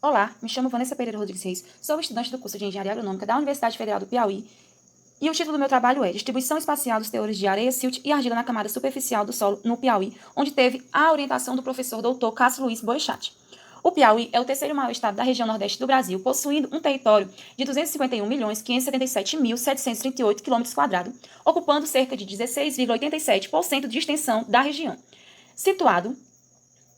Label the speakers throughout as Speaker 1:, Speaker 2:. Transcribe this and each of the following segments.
Speaker 1: Olá, me chamo Vanessa Pereira Rodrigues Reis, sou estudante do curso de Engenharia Agronômica da Universidade Federal do Piauí e o título do meu trabalho é Distribuição Espacial dos Teores de Areia, Silt e Argila na Camada Superficial do Solo no Piauí, onde teve a orientação do professor Dr. Cássio Luiz Boechat. O Piauí é o terceiro maior estado da região nordeste do Brasil, possuindo um território de 251.577.738 km², ocupando cerca de 16,87% de extensão da região. Situado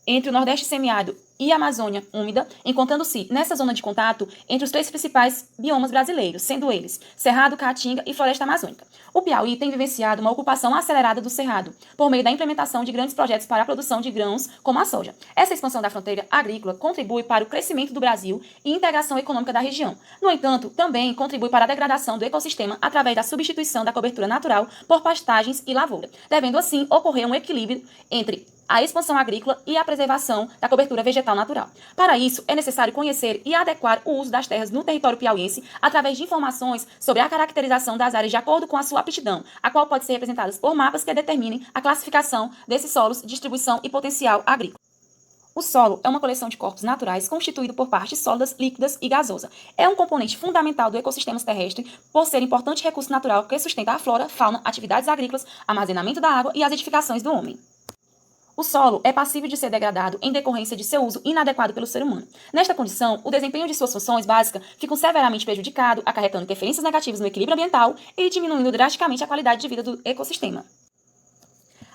Speaker 1: entre o Nordeste semiárido e a Amazônia úmida, encontrando-se nessa zona de contato entre os três principais biomas brasileiros, sendo eles Cerrado, Caatinga e Floresta Amazônica. O Piauí tem vivenciado uma ocupação acelerada do Cerrado, por meio da implementação de grandes projetos para a produção de grãos, como a soja. Essa expansão da fronteira agrícola contribui para o crescimento do Brasil e integração econômica da região. No entanto, também contribui para a degradação do ecossistema através da substituição da cobertura natural por pastagens e lavoura, devendo assim ocorrer um equilíbrio entre a expansão agrícola e a preservação da cobertura vegetal natural. Para isso, é necessário conhecer e adequar o uso das terras no território piauiense através de informações sobre a caracterização das áreas de acordo com a sua aptidão, a qual pode ser representada por mapas que determinem a classificação desses solos, distribuição e potencial agrícola. O solo é uma coleção de corpos naturais constituído por partes sólidas, líquidas e gasosa. É um componente fundamental do ecossistema terrestre por ser importante recurso natural que sustenta a flora, fauna, atividades agrícolas, armazenamento da água e as edificações do homem. O solo é passível de ser degradado em decorrência de seu uso inadequado pelo ser humano. Nesta condição, o desempenho de suas funções básicas fica severamente prejudicado, acarretando interferências negativas no equilíbrio ambiental e diminuindo drasticamente a qualidade de vida do ecossistema.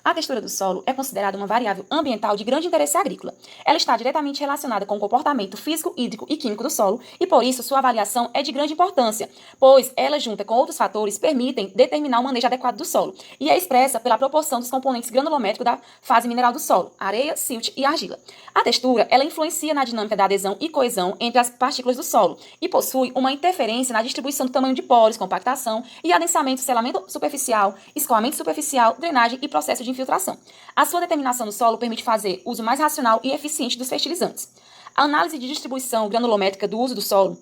Speaker 1: A textura do solo é considerada uma variável ambiental de grande interesse agrícola. Ela está diretamente relacionada com o comportamento físico, hídrico e químico do solo e, por isso, sua avaliação é de grande importância, pois ela, junta com outros fatores, permitem determinar o manejo adequado do solo e é expressa pela proporção dos componentes granulométricos da fase mineral do solo, areia, silt e argila. A textura, ela influencia na dinâmica da adesão e coesão entre as partículas do solo e possui uma interferência na distribuição do tamanho de poros, compactação e adensamento, selamento superficial, escoamento superficial, drenagem e processo de infiltração. A sua determinação do solo permite fazer uso mais racional e eficiente dos fertilizantes. A análise de distribuição granulométrica do uso do solo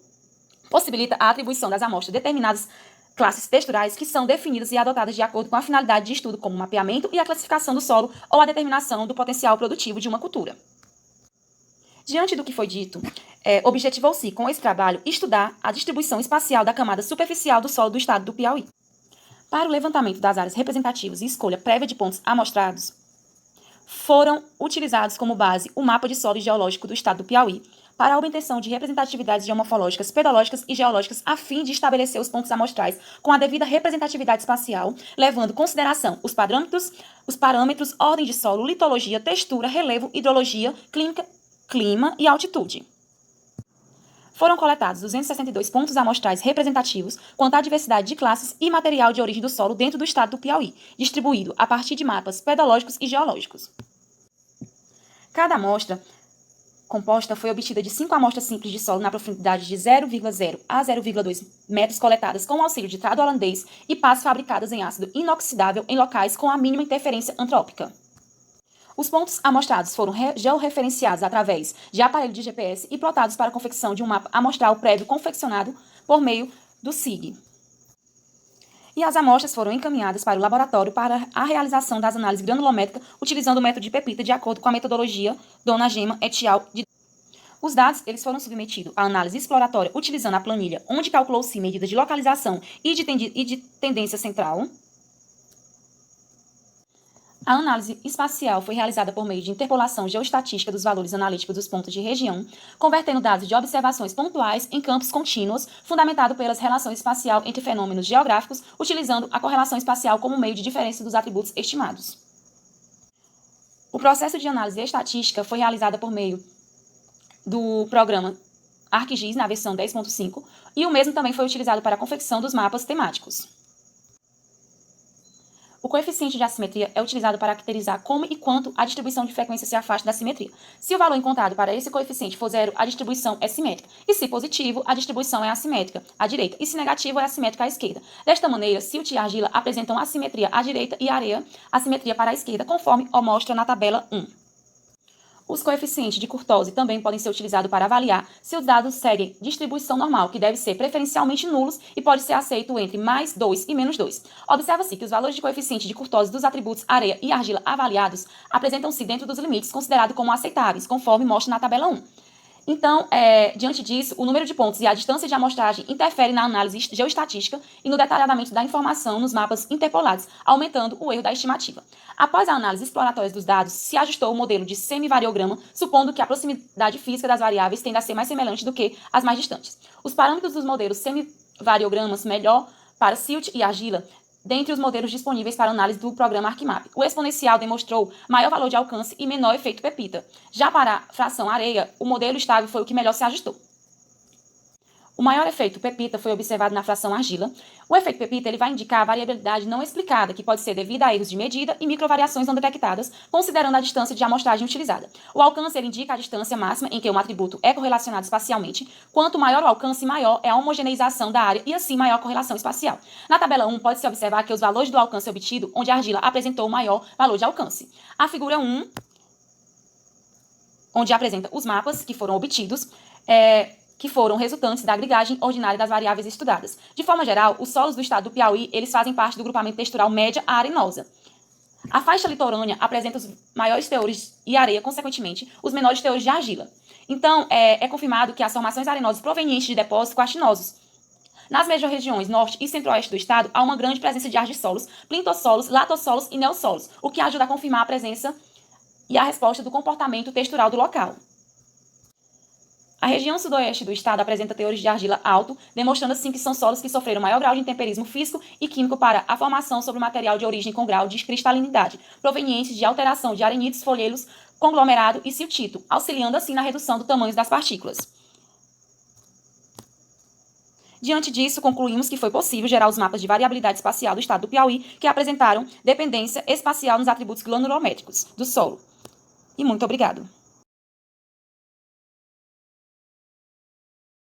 Speaker 1: possibilita a atribuição das amostras de determinadas classes texturais que são definidas e adotadas de acordo com a finalidade de estudo, como o mapeamento e a classificação do solo ou a determinação do potencial produtivo de uma cultura. Diante do que foi dito, objetivou-se, com esse trabalho, estudar a distribuição espacial da camada superficial do solo do estado do Piauí. Para o levantamento das áreas representativas e escolha prévia de pontos amostrados, foram utilizados como base o mapa de solo geológico do estado do Piauí, para a obtenção de representatividades geomorfológicas, pedológicas e geológicas, a fim de estabelecer os pontos amostrais com a devida representatividade espacial, levando em consideração os parâmetros, ordem de solo, litologia, textura, relevo, hidrologia, clima e altitude. Foram coletados 262 pontos amostrais representativos quanto à diversidade de classes e material de origem do solo dentro do estado do Piauí, distribuído a partir de mapas pedológicos e geológicos. Cada amostra composta foi obtida de 5 amostras simples de solo na profundidade de 0,0 a 0,2 metros coletadas com o auxílio de trado holandês e pás fabricadas em ácido inoxidável em locais com a mínima interferência antrópica. Os pontos amostrados foram georreferenciados através de aparelho de GPS e plotados para a confecção de um mapa amostral prévio confeccionado por meio do SIG. E as amostras foram encaminhadas para o laboratório para a realização das análises granulométricas utilizando o método de Pepita de acordo com a metodologia Dona Gema et al. Os dados eles foram submetidos à análise exploratória utilizando a planilha, onde calculou-se medidas de localização e de tendência central. A análise espacial foi realizada por meio de interpolação geoestatística dos valores analíticos dos pontos de região, convertendo dados de observações pontuais em campos contínuos, fundamentado pelas relações espacial entre fenômenos geográficos, utilizando a correlação espacial como meio de diferença dos atributos estimados. O processo de análise estatística foi realizado por meio do programa ArcGIS na versão 10.5 e o mesmo também foi utilizado para a confecção dos mapas temáticos. O coeficiente de assimetria é utilizado para caracterizar como e quanto a distribuição de frequência se afasta da simetria. Se o valor encontrado para esse coeficiente for zero, a distribuição é simétrica. E se positivo, a distribuição é assimétrica à direita. E se negativo, é assimétrica à esquerda. Desta maneira, silt e argila apresentam assimetria à direita e areia assimetria para a esquerda, conforme mostra na tabela 1. Os coeficientes de Kurtosi também podem ser utilizados para avaliar se os dados seguem distribuição normal, que deve ser preferencialmente nulos e pode ser aceito entre mais 2 e menos 2. Observa-se que os valores de coeficiente de Kurtosi dos atributos areia e argila avaliados apresentam-se dentro dos limites considerados como aceitáveis, conforme mostra na tabela 1. Então, diante disso, o número de pontos e a distância de amostragem interferem na análise geoestatística e no detalhamento da informação nos mapas interpolados, aumentando o erro da estimativa. Após a análise exploratória dos dados, se ajustou o modelo de semivariograma, supondo que a proximidade física das variáveis tende a ser mais semelhante do que as mais distantes. Os parâmetros dos modelos semivariogramas melhor para Silt e Argila dentre os modelos disponíveis para análise do programa ArcMap. O exponencial demonstrou maior valor de alcance e menor efeito Pepita. Já para a fração areia, o modelo estável foi o que melhor se ajustou. O maior efeito Pepita foi observado na fração argila. O efeito Pepita ele vai indicar a variabilidade não explicada, que pode ser devida a erros de medida e microvariações não detectadas, considerando a distância de amostragem utilizada. O alcance ele indica a distância máxima em que um atributo é correlacionado espacialmente. Quanto maior o alcance, maior é a homogeneização da área e assim maior a correlação espacial. Na tabela 1, pode-se observar que os valores do alcance obtido, onde a argila apresentou o maior valor de alcance. A figura 1, onde apresenta os mapas que foram obtidos, que foram resultantes da agregagem ordinária das variáveis estudadas. De forma geral, os solos do estado do Piauí, eles fazem parte do grupamento textural média a arenosa. A faixa litorânea apresenta os maiores teores e areia, consequentemente, os menores teores de argila. Então, é confirmado que as formações arenosas provenientes de depósitos quartinosos. Nas mesorregiões norte e centro-oeste do estado, há uma grande presença de argissolos, plintossolos, latossolos e neossolos, o que ajuda a confirmar a presença e a resposta do comportamento textural do local. A região sudoeste do estado apresenta teores de argila alto, demonstrando assim que são solos que sofreram maior grau de intemperismo físico e químico para a formação sobre material de origem com grau de cristalinidade, provenientes de alteração de arenitos, folhelos, conglomerado e siltito, auxiliando assim na redução do tamanho das partículas. Diante disso, concluímos que foi possível gerar os mapas de variabilidade espacial do estado do Piauí, que apresentaram dependência espacial nos atributos granulométricos do solo. E muito obrigado.